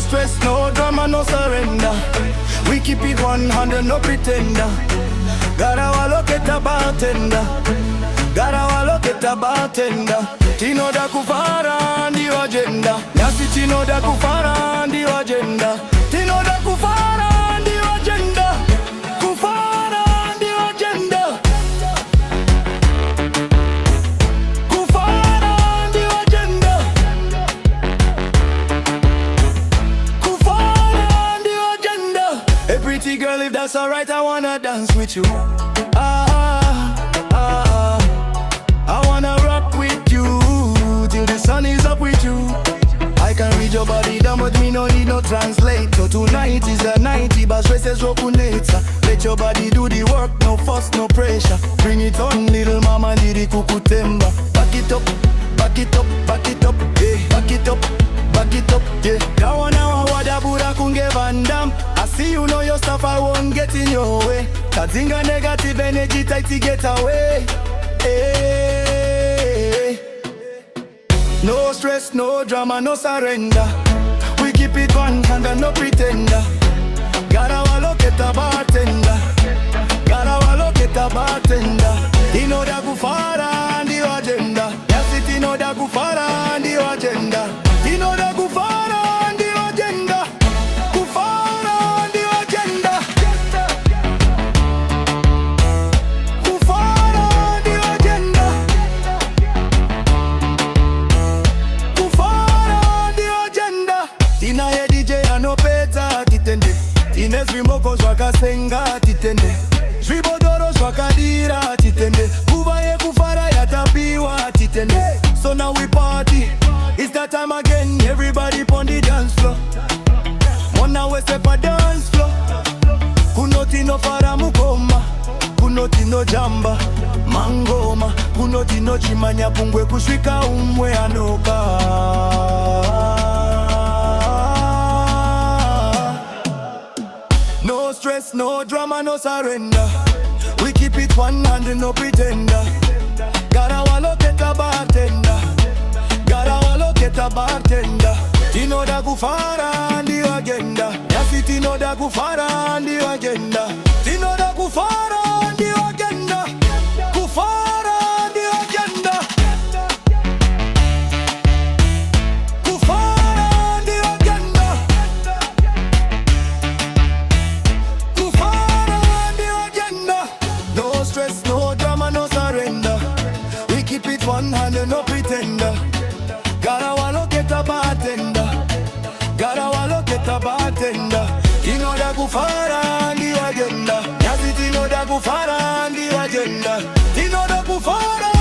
stress, no drama, no surrender. We keep it 100, no pretender. Gotta waloketa bartender. Gotta waloketa bartender. Tino da kufara ndio agenda. Nyasi tino da kufara ndio agenda. Tino da kufara ndio agenda. Kufara ndio agenda. Kufara ndio agenda. Kufara ndio agenda. Hey pretty girl, if that's alright, I wanna dance with you. I wanna rock with you till the sun is up with you. I can read your body down, but me no need no translator. Tonight is the night, but stresses rokunator. Let your body do the work, no fuss, no pressure. Bring it on, little mama, lady kukutemba. Back it up, back it up, back it up, yeah. Back it up, back it up, yeah. Kawana wada bura kunge Van Damme. I see you know your stuff, I won't get in your way. Kazinga negative energy, tight to get away. Hey. No stress, no drama, no surrender. We keep it 100, no pretender. Gotta waloketa bartender. Gotta waloketa bartender. Tino da kufara ndio agenda. Yes, tino da kufara ndio agenda. Tino da kufara ndio agenda. Kufara ndio agenda. Kufara ndio agenda. Kufara ndio agenda. Tina ye DJ anopeta titende. Tines vimoko zwakasenga titende. Zvibodoro zvakadira titende. Kuva ye kufara yatapiwa titende. So now we party, it's that time again. Everybody on the dance floor. Mona we step a dance floor. Kunoti no fara mukoma. Kunoti no jamba mangoma. Kunoti no chimanya pungwe kuswika umwe anoka. No stress, no drama, no surrender. We keep it 100, no pretender. Gotta waloketa bartender. Gotta waloketa bartender. Tino da kufara ndio agenda. Yasi tino da kufara ndio agenda. Tino da kufara ndio agenda. Kufara ndio agenda. Kufara ndio agenda. Kufara ndio agenda. No stress, no drama, no surrender. We keep it 100, no pretender. Gotta waloketa bartender. Gotta waloketa bartender. Tino da kufara ndio agenda. Yazi tino da kufara ndio agenda. Tino da kufara